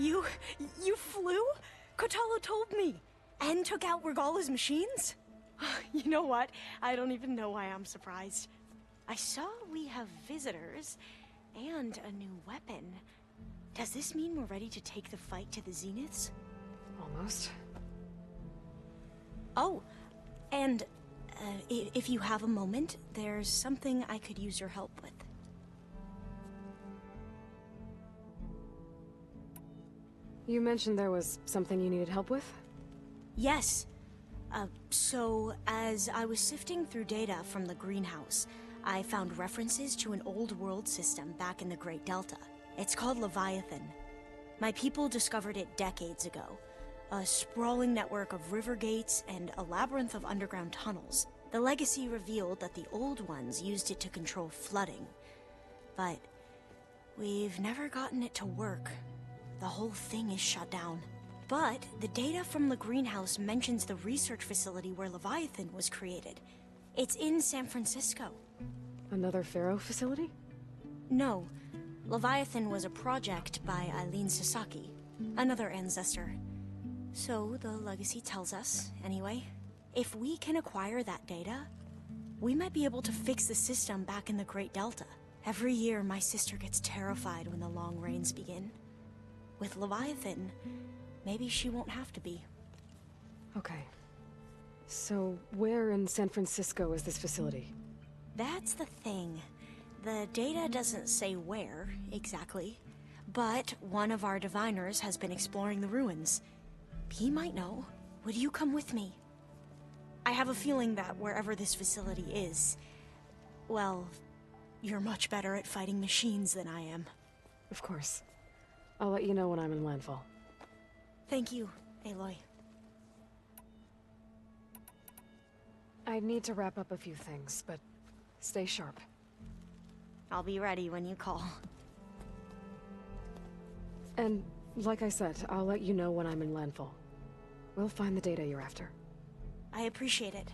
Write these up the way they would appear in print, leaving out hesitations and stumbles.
You... you flew? Kotalo told me. And took out Regala's machines? You know what? I don't even know why I'm surprised. I saw we have visitors and a new weapon. Does this mean we're ready to take the fight to the Zeniths? Almost. Oh, and if you have a moment, there's something I could use your help with. You mentioned there was something you needed help with? Yes. So, as I was sifting through data from the greenhouse, I found references to an old world system back in the Great Delta. It's called Leviathan. My people discovered it decades ago. A sprawling network of river gates and a labyrinth of underground tunnels. The legacy revealed that the old ones used it to control flooding. But we've never gotten it to work. The whole thing is shut down. But the data from the greenhouse mentions the research facility where Leviathan was created. It's in San Francisco. Another Pharaoh facility? No. Leviathan was a project by Eileen Sasaki, another ancestor. So the legacy tells us, anyway. If we can acquire that data, we might be able to fix the system back in the Great Delta. Every year, my sister gets terrified when the long rains begin. With Leviathan, maybe she won't have to be. Okay. So, where in San Francisco is this facility? That's the thing. The data doesn't say where, exactly. But one of our diviners has been exploring the ruins. He might know. Would you come with me? I have a feeling that wherever this facility is, well, you're much better at fighting machines than I am. Of course. I'll let you know when I'm in landfall. Thank you, Aloy. I need to wrap up a few things, but stay sharp. I'll be ready when you call. And, like I said, I'll let you know when I'm in landfall. We'll find the data you're after. I appreciate it.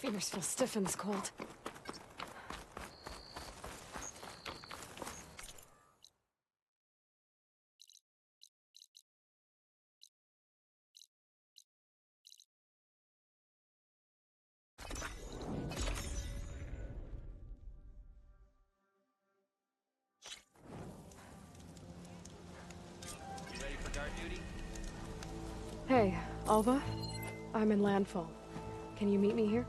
My fingers feel stiff in this cold. You ready for guard duty? Hey, Alva? I'm in landfall. Can you meet me here?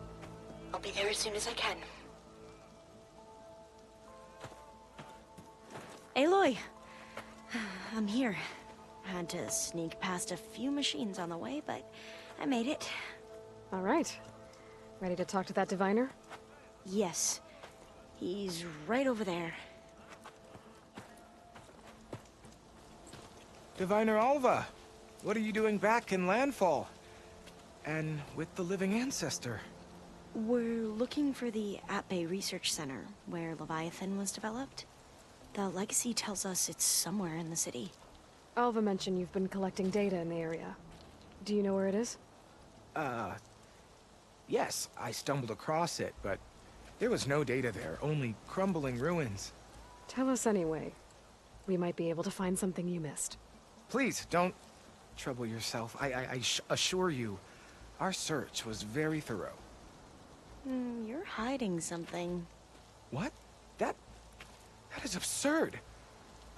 I'll be there as soon as I can. Aloy! I'm here. Had to sneak past a few machines on the way, but I made it. All right. Ready to talk to that diviner? Yes. He's right over there. Diviner Alva, what are you doing back in landfall? And with the living ancestor? We're looking for the At-Bay Research Center, where Leviathan was developed. The legacy tells us it's somewhere in the city. Alva mentioned you've been collecting data in the area. Do you know where it is? Yes, I stumbled across it, but there was no data there, only crumbling ruins. Tell us anyway. We might be able to find something you missed. Please, don't trouble yourself. I assure you, our search was very thorough. You're hiding something. What? That is absurd.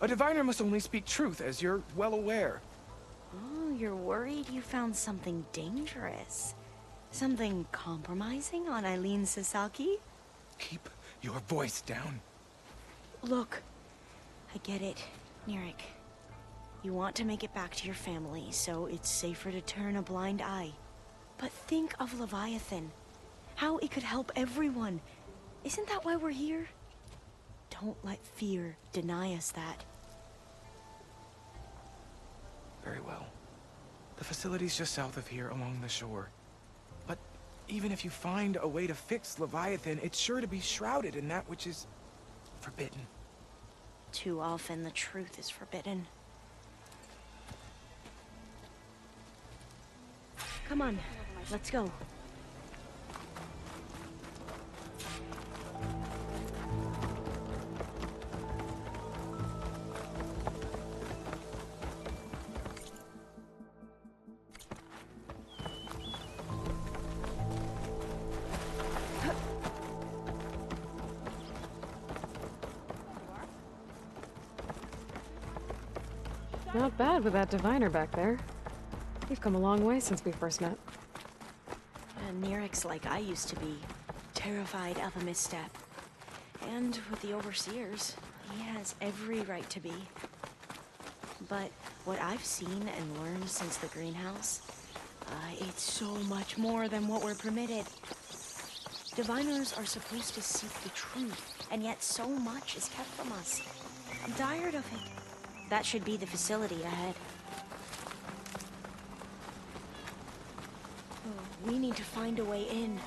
A diviner must only speak truth, as you're well aware. Oh, you're worried you found something dangerous. Something compromising on Eileen Sasaki? Keep your voice down. Look, I get it, Nirik. You want to make it back to your family, so it's safer to turn a blind eye. But think of Leviathan. How it could help everyone. Isn't that why we're here? Don't let fear deny us that. Very well. The facility's just south of here, along the shore. But even if you find a way to fix Leviathan, it's sure to be shrouded in that which is forbidden. Too often the truth is forbidden. Come on, let's go. Not bad with that diviner back there. We've come a long way since we first met. And Nerek's like I used to be, terrified of a misstep. And with the Overseers, he has every right to be. But what I've seen and learned since the greenhouse, it's so much more than what we're permitted. Diviners are supposed to seek the truth, and yet so much is kept from us. I'm tired of it. That should be the facility ahead. Oh, we need to find a way in.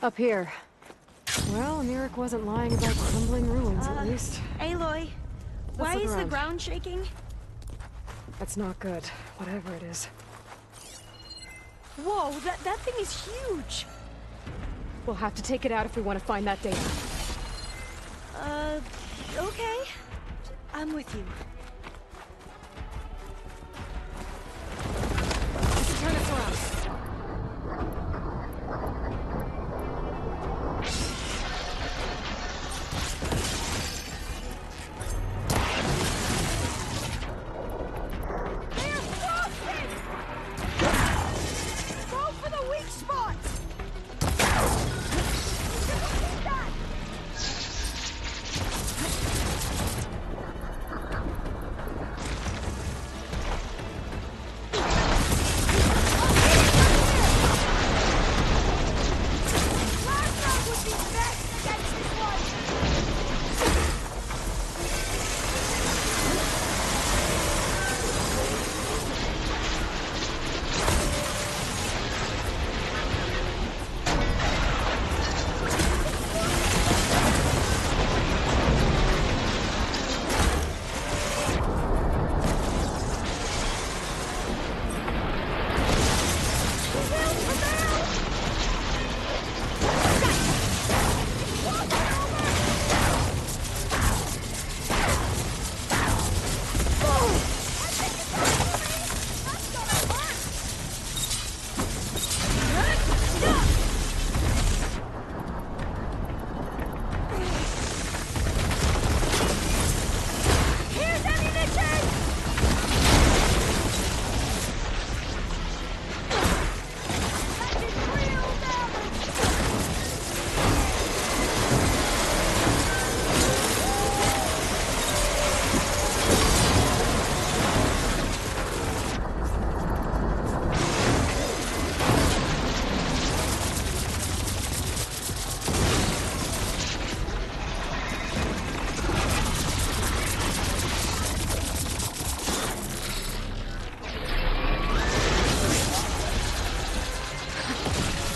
Up here. Well, Nerek wasn't lying about crumbling ruins, at least. Aloy, why look is the around. ground shaking? That's not good, whatever it is. Whoa, that thing is huge! We'll have to take it out if we want to find that data. Okay. I'm with you. Turn us around.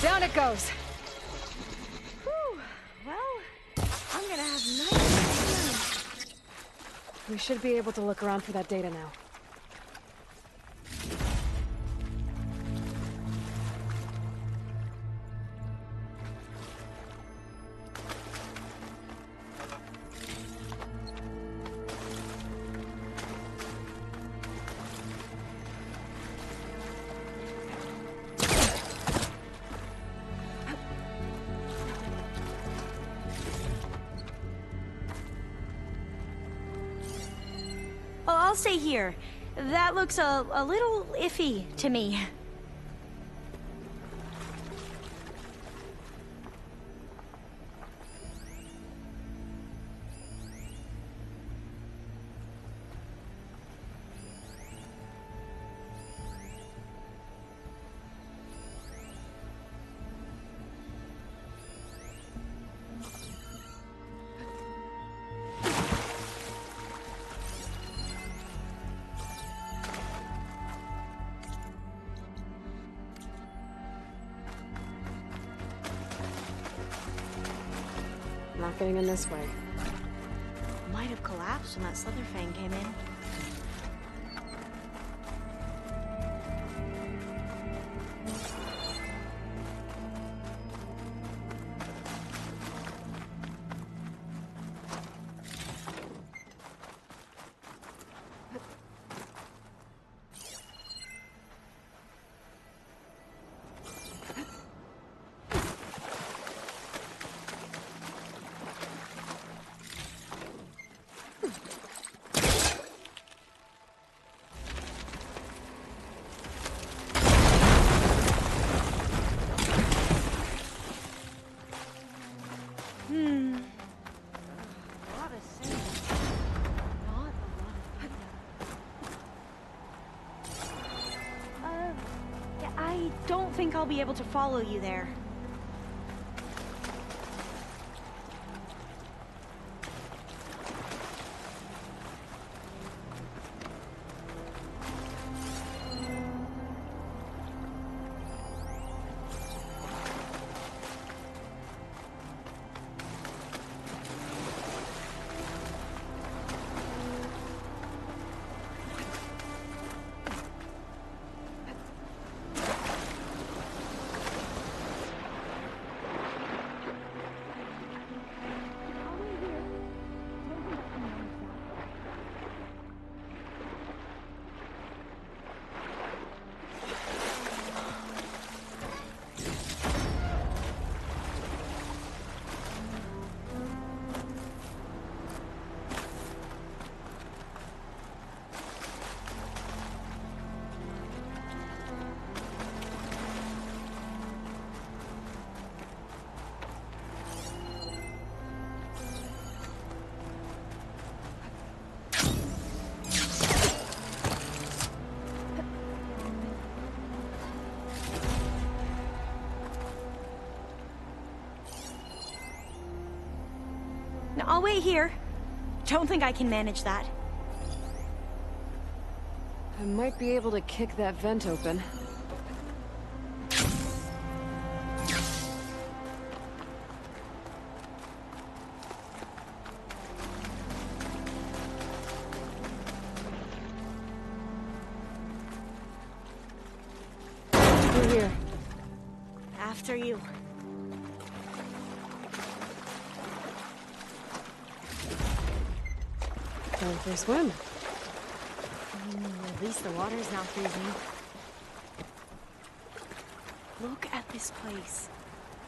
Down it goes. Whew. Well, I'm gonna have nice. We should be able to look around for that data now. I'll stay here. That looks a little iffy to me. Not getting in this way. Might have collapsed when that Slitherfang came in. I don't think I'll be able to follow you there. Now, I'll wait here. Don't think I can manage that. I might be able to kick that vent open. Through here. After you. Going for a swim. At least the water's not freezing. Look at this place.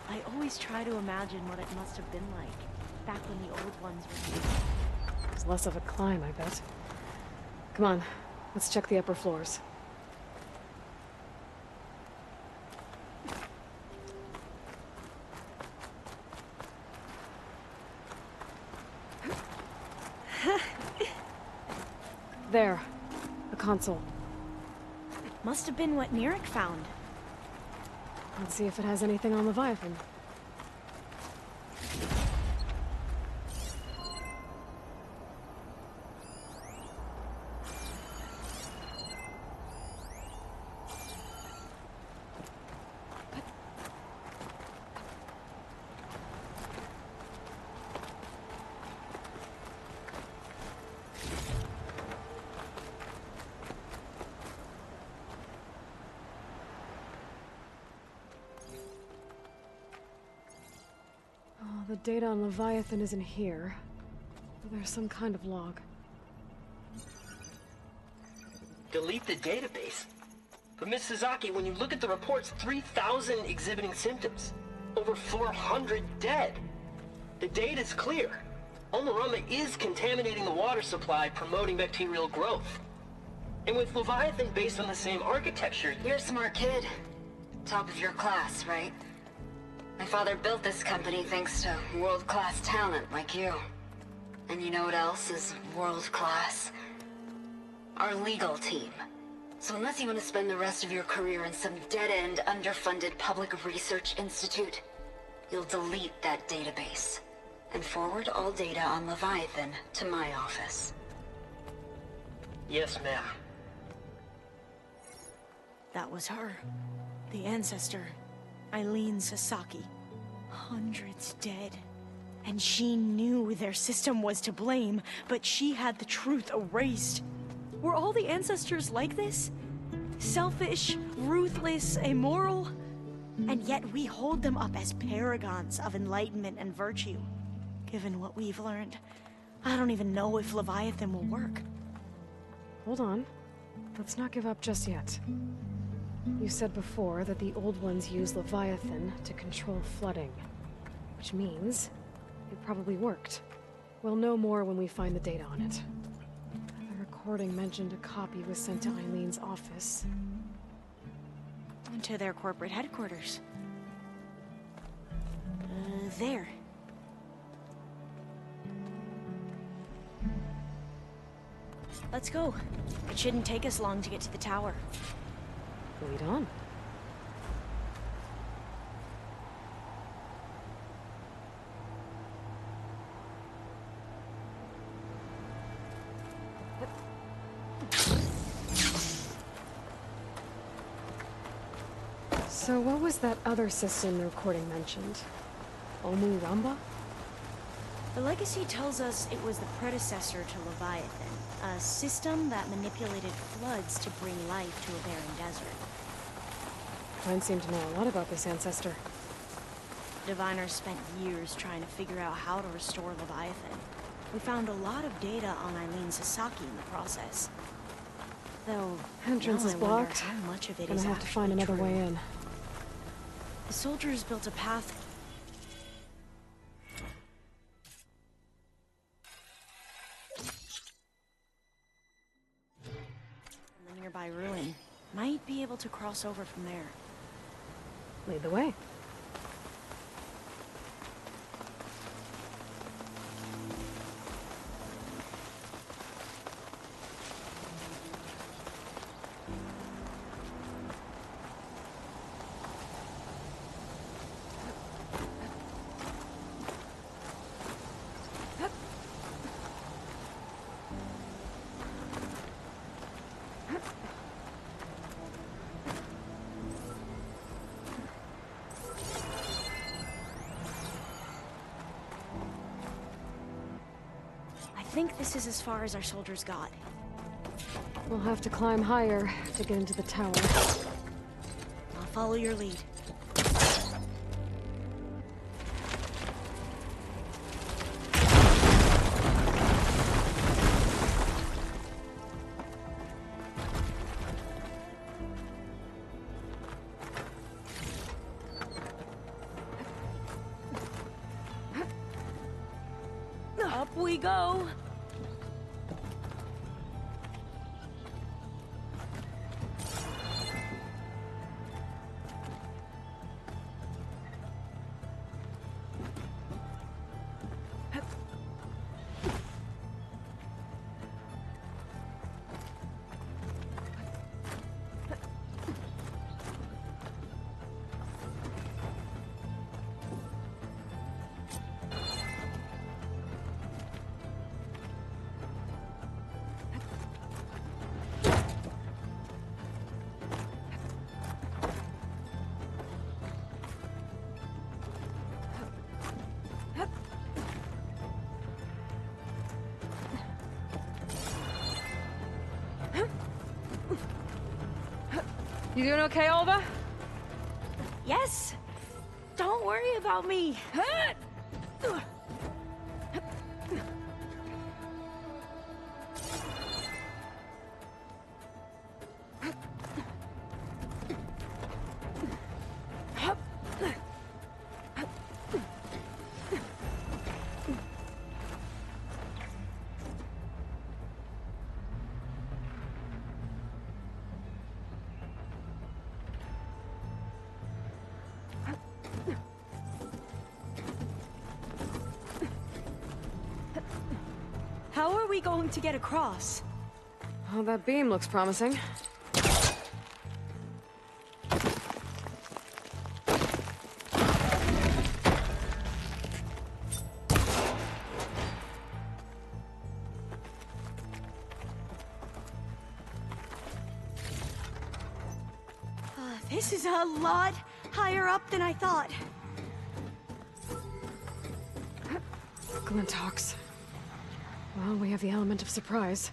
I always try to imagine what it must have been like, back when the old ones were here. It's less of a climb, I bet. Come on, let's check the upper floors. There, a console. Must have been what Nirek found. Let's see if it has anything on Leviathan. The data on Leviathan isn't here. But there's some kind of log. Delete the database? But Miss Sasaki, when you look at the reports, 3,000 exhibiting symptoms. Over 400 dead. The data's clear. Omarama is contaminating the water supply, promoting bacterial growth. And with Leviathan based on the same architecture... You're a smart kid. Top of your class, right? My father built this company thanks to world-class talent like you. And you know what else is world-class? Our legal team. So unless you want to spend the rest of your career in some dead-end, underfunded public research institute, you'll delete that database and forward all data on Leviathan to my office. Yes, ma'am. That was her. The ancestor. Eileen Sasaki. Hundreds dead. And she knew their system was to blame, but she had the truth erased. Were all the ancestors like this? Selfish, ruthless, immoral? And yet we hold them up as paragons of enlightenment and virtue. Given what we've learned, I don't even know if Leviathan will work. Hold on. Let's not give up just yet. You said before that the old ones use Leviathan to control flooding. Which means it probably worked. We'll know more when we find the data on it. The recording mentioned a copy was sent to Eileen's office. To their corporate headquarters. There. Let's go. It shouldn't take us long to get to the tower. Lead on. So what was that other system the recording mentioned? Omuramba? The legacy tells us it was the predecessor to Leviathan, a system that manipulated floods to bring life to a barren desert. Mine seemed to know a lot about this ancestor. Diviners spent years trying to figure out how to restore Leviathan. We found a lot of data on Eileen Sasaki in the process. Though, Entrance now is I wonder blocked. how much of it Gonna is have to find actually another true. way in. The soldiers built a path. From the nearby ruin. Might be able to cross over from there. Lead the way. I think this is as far as our soldiers got. We'll have to climb higher to get into the tower. I'll follow your lead. Up we go! You doing okay, Olva? Yes! Don't worry about me! we going to get across? Oh, that beam looks promising. This is a lot higher up than I thought. Glintox. Well, we have the element of surprise.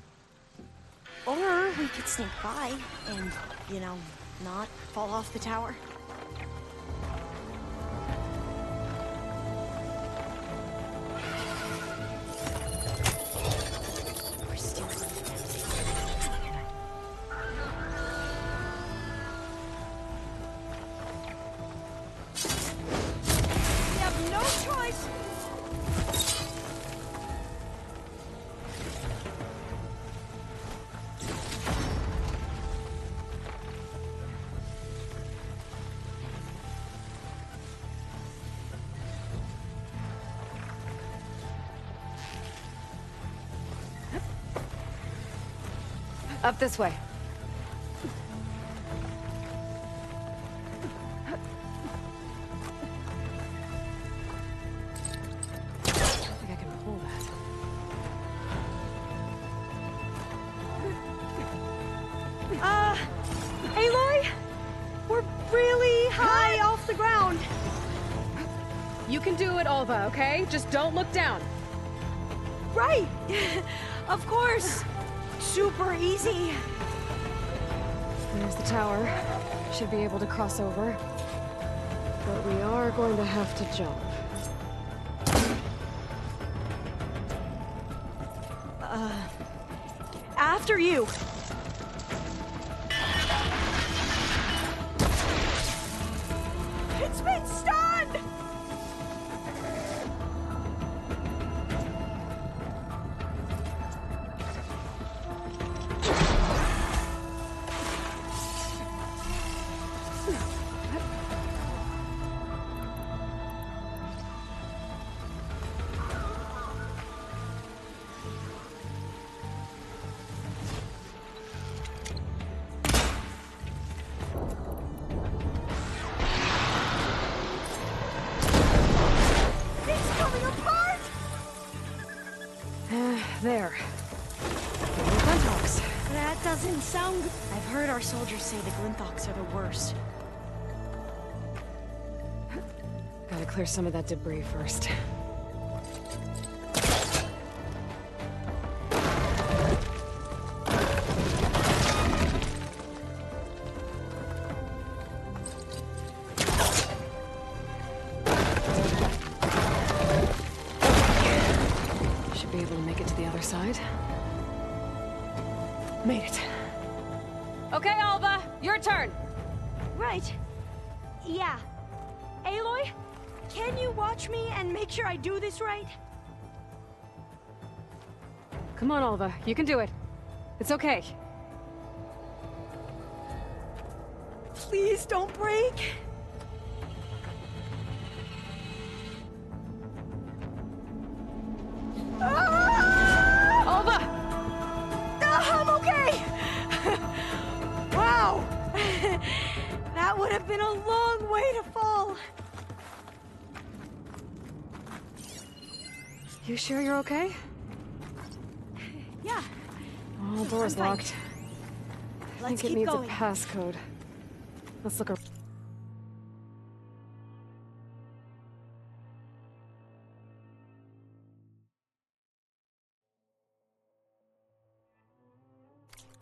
Or we could sneak by and, you know, not fall off the tower. We're still we have no choice. Up this way. I think I can pull that. Aloy? We're really high off the ground. You can do it, Alva, okay? Just don't look down. Right. Of course. Super easy. There's the tower. Should be able to cross over. But we are going to have to jump. After you. It's been stunned! There. Glintox. That doesn't sound good. I've heard our soldiers say the Glinthox are the worst. Gotta clear some of that debris first. Should be able to make it to the other side. Made it. Okay, Alva, your turn. Right. Yeah. Aloy, can you watch me and make sure I do this right? Come on, Alva, you can do it. It's okay. Please don't break. Alva! I'm okay! Wow! That would have been a long way to fall. You sure you're okay? Yeah, Oh, door's I'm fine. locked. I let's think it keep needs going. a passcode. Let's look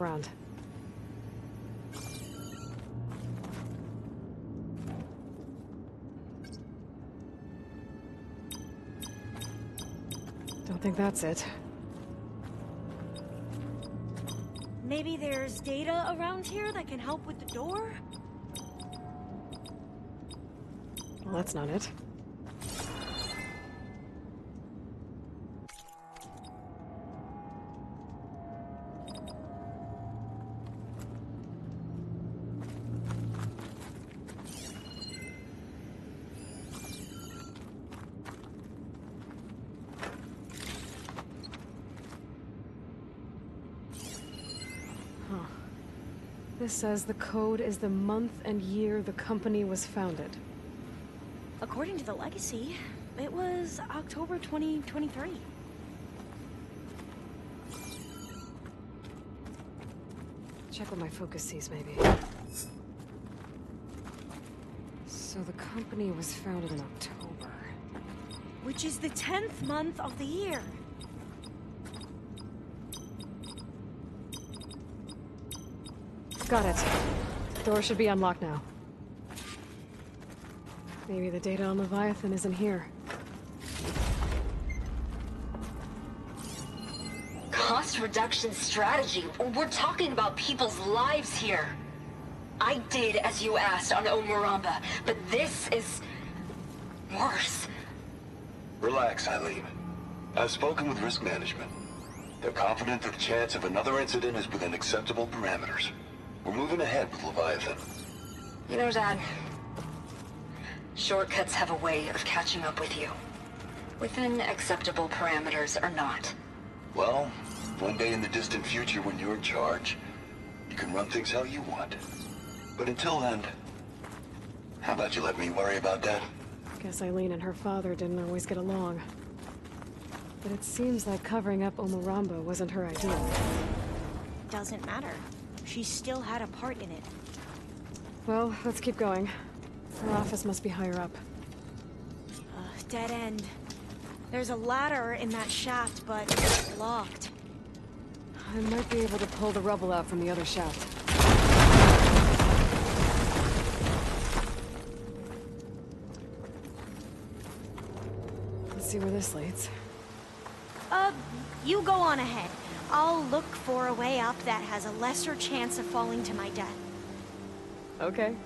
around. Don't think that's it. Maybe there's data around here that can help with the door? Well, that's not it. This says the code is the month and year the company was founded. According to the legacy, it was October 2023. Check what my focus sees, maybe. So the company was founded in October. Which is the 10th month of the year. Got it. Door should be unlocked now. Maybe the data on Leviathan isn't here. Cost reduction strategy? We're talking about people's lives here. I did as you asked on Omuramba, but this is worse. Relax, Eileen. I've spoken with risk management. They're confident that the chance of another incident is within acceptable parameters. We're moving ahead with Leviathan. You know, Dad, shortcuts have a way of catching up with you. Within acceptable parameters or not. Well, one day in the distant future when you're in charge, you can run things how you want. But until then, how about you let me worry about that? Guess Eileen and her father didn't always get along. But it seems like covering up Omuramba wasn't her idea. Doesn't matter. She still had a part in it. Well, let's keep going. Her office must be higher up. Dead end. There's a ladder in that shaft, but it's locked. I might be able to pull the rubble out from the other shaft. Let's see where this leads. You go on ahead. I'll look for a way up that has a lesser chance of falling to my death. Okay.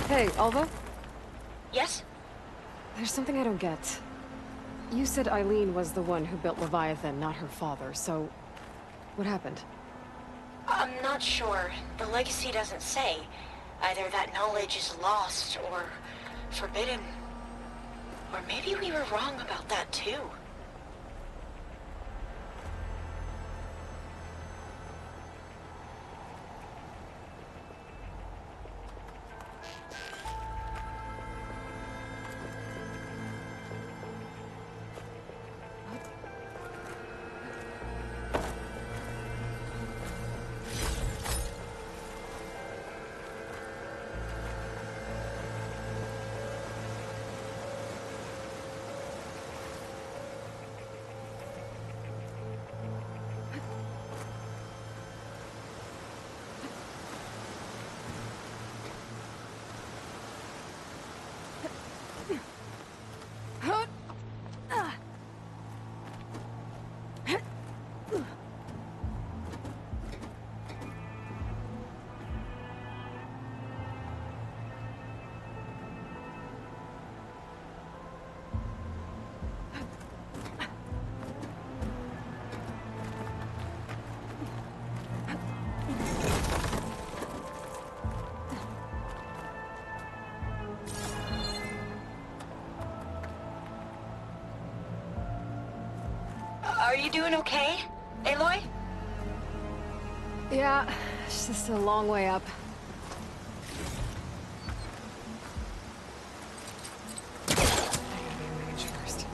Hey, Alva? Yes? There's something I don't get. You said Eileen was the one who built Leviathan, not her father, so... what happened? I'm not sure. The legacy doesn't say. Either that knowledge is lost, or forbidden. Or maybe we were wrong about that too. Are you doing okay, Aloy? Yeah, it's just a long way up. I gotta be in range first.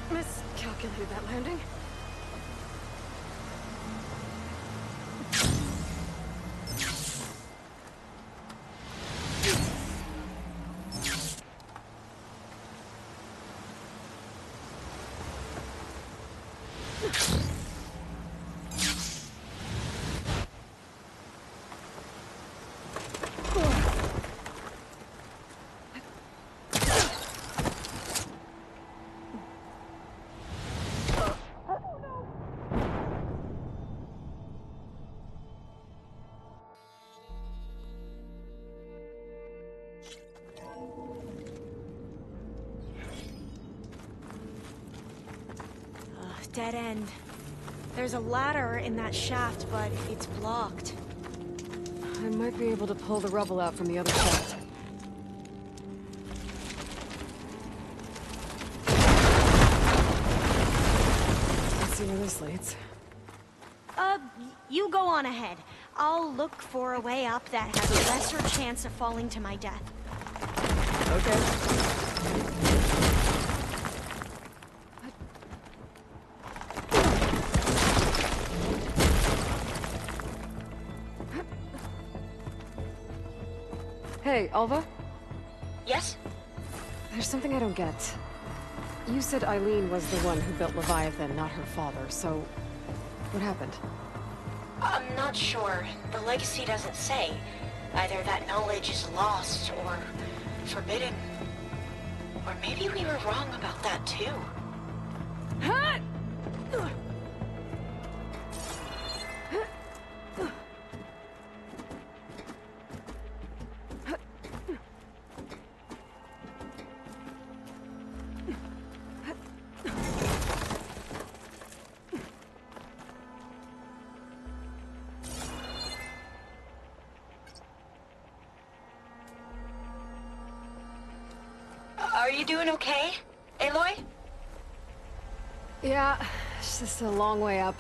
Miscalculated that landing. Dead end. There's a ladder in that shaft, but it's blocked. I might be able to pull the rubble out from the other shaft. Let's see where this leads. You go on ahead. I'll look for a way up that has a lesser chance of falling to my death. Okay. Hey, Alva? Yes? There's something I don't get. You said Eileen was the one who built Leviathan, not her father, so... what happened? I'm not sure. The legacy doesn't say. Either that knowledge is lost, or forbidden. Or maybe we were wrong about that too. Are you doing okay, Aloy? Yeah, it's just a long way up.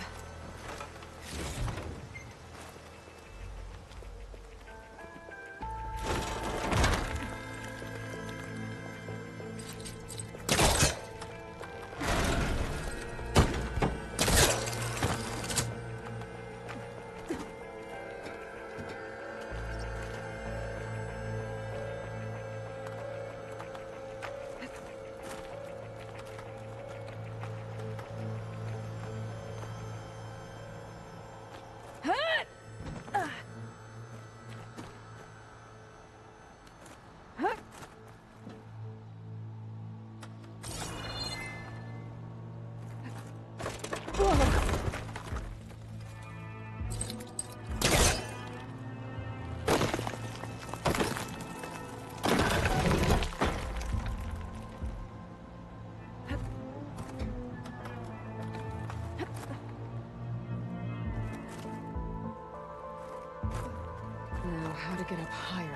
Now, how to get up higher?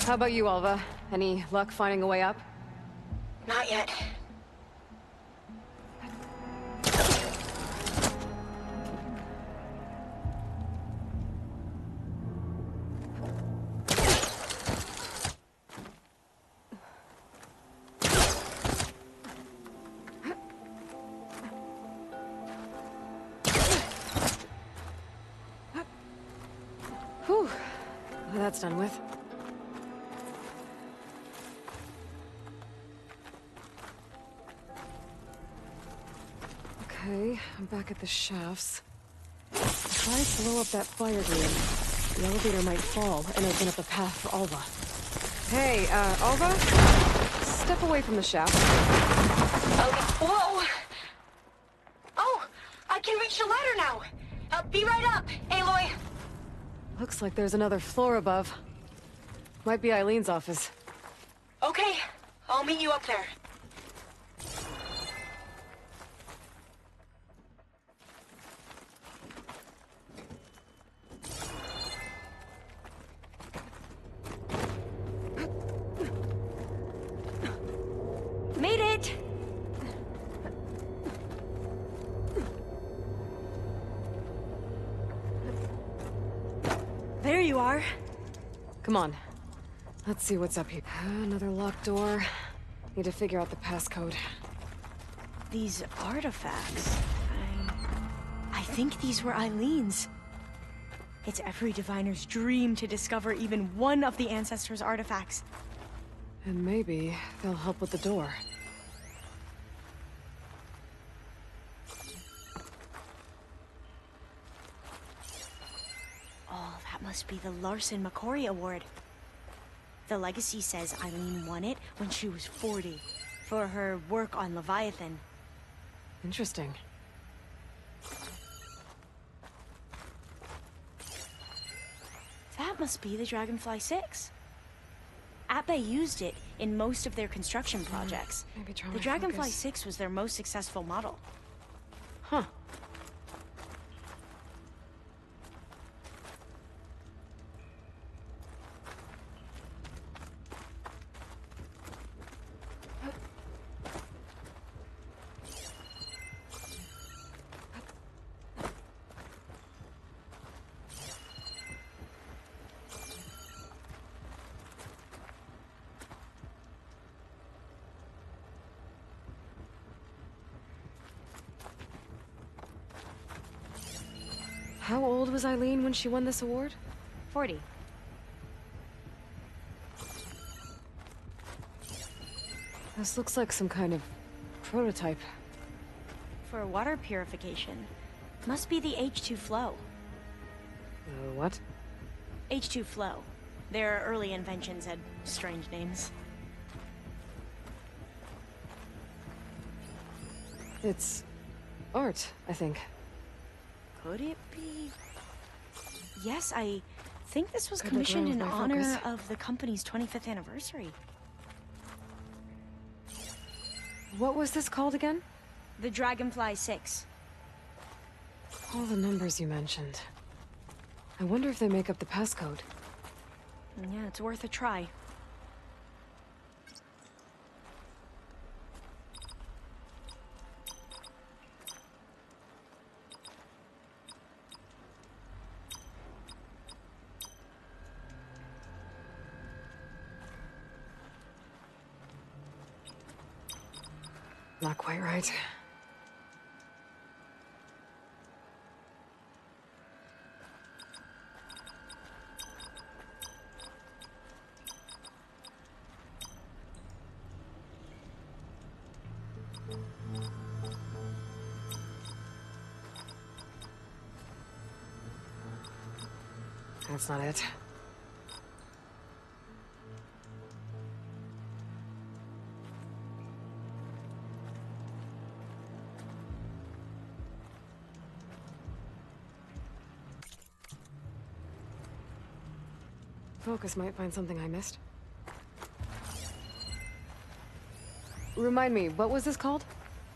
How about you, Alva? Any luck finding a way up? Not yet. that's done with. Okay, I'm back at the shafts. If I blow up that fire grid, the elevator might fall and open up a path for Alva. Hey, Alva? Step away from the shaft. Okay. Whoa! Oh! I can reach the ladder now! Be right up, Aloy! Looks like there's another floor above. Might be Eileen's office. Okay, I'll meet you up there. Made it! There you are. Come on. Let's see what's up here. Another locked door. Need to figure out the passcode. These artifacts... I think these were Eileen's. It's every diviner's dream to discover even one of the Ancestors' artifacts. And maybe they'll help with the door. Oh, that must be the Larson McCory Award. The legacy says Eileen won it when she was 40, for her work on Leviathan. Interesting. That must be the Dragonfly 6. Atbay used it in most of their construction projects. Maybe try The my Dragonfly focus. 6 was their most successful model. Huh. How old was Eileen when she won this award? 40. This looks like some kind of prototype. For water purification. Must be the H2 flow. What? H2 flow. Their early inventions had strange names. It's art, I think. Could it be? Yes, I think this was Could look commissioned wrong in with my honor focus. of the company's 25th anniversary. What was this called again? The Dragonfly 6. All the numbers you mentioned. I wonder if they make up the passcode. Yeah, it's worth a try. Not quite right. That's not it. Focus might find something I missed. Remind me, what was this called?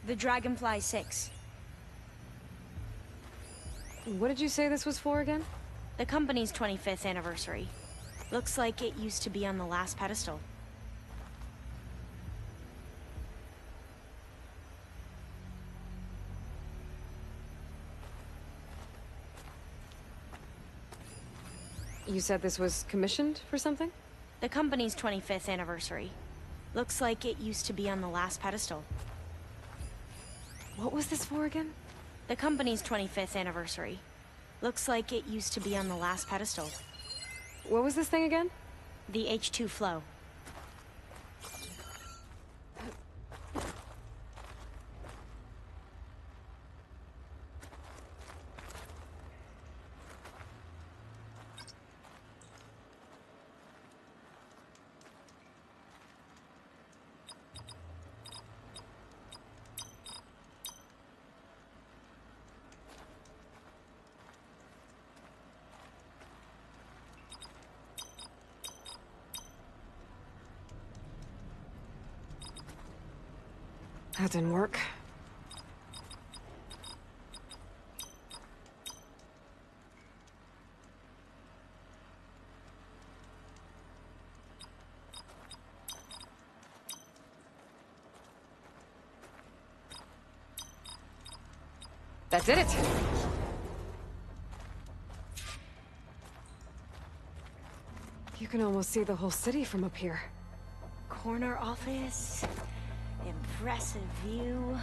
The Dragonfly 6. What did you say this was for again? The company's 25th anniversary. Looks like it used to be on the last pedestal. You said this was commissioned for something? The company's 25th anniversary. Looks like it used to be on the last pedestal. What was this for again? The company's 25th anniversary. Looks like it used to be on the last pedestal. What was this thing again? The H2 flow. That didn't work. That did it! You can almost see the whole city from up here. Corner office. Impressive view.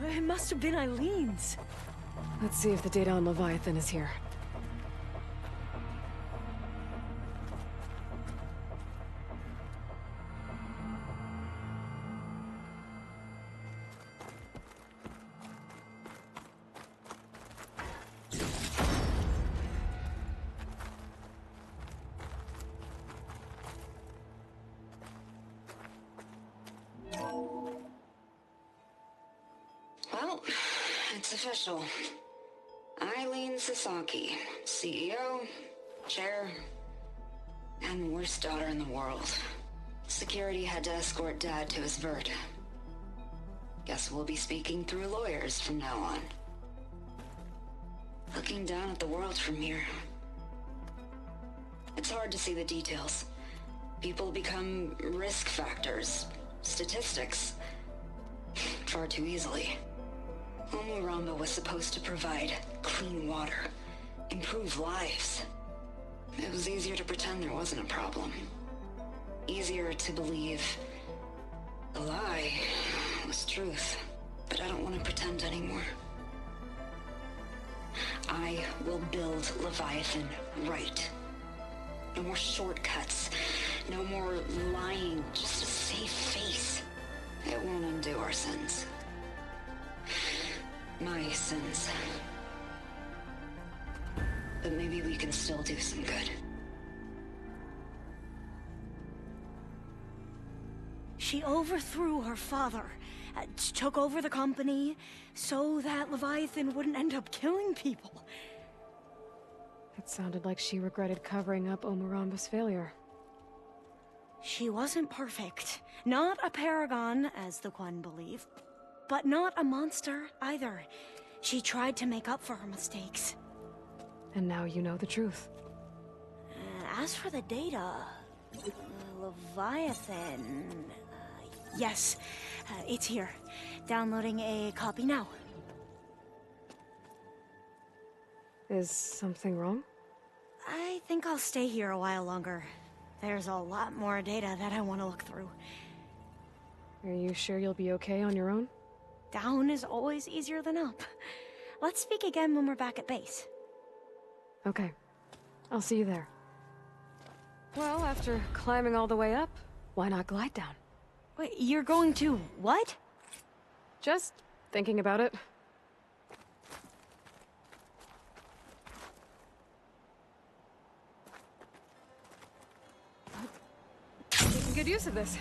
It must have been Eileen's. Let's see if the data on Leviathan is here. Well, it's official. Eileen Sasaki, CEO, chair, and worst daughter in the world. Security had to escort Dad to his vert. Guess we'll be speaking through lawyers from now on. Looking down at the world from here. It's hard to see the details. People become risk factors, statistics, far too easily. Omuramba was supposed to provide clean water, improve lives. It was easier to pretend there wasn't a problem. Easier to believe the lie was truth. But I don't want to pretend anymore. I will build Leviathan right. No more shortcuts. No more lying, just a safe face. It won't undo our sins. My sins. But maybe we can still do some good. She overthrew her father, took over the company, so that Leviathan wouldn't end up killing people. It sounded like she regretted covering up Omuramba's failure. She wasn't perfect. Not a paragon, as the Quan believe. But not a monster, either. She tried to make up for her mistakes. And now you know the truth. As for the data... Leviathan... yes, it's here. Downloading a copy now. Is something wrong? I think I'll stay here a while longer. There's a lot more data that I want to look through. Are you sure you'll be okay on your own? Down is always easier than up. Let's speak again when we're back at base. Okay. I'll see you there. Well, after climbing all the way up, why not glide down? Wait, you're going to what? Just thinking about it. Making good use of this.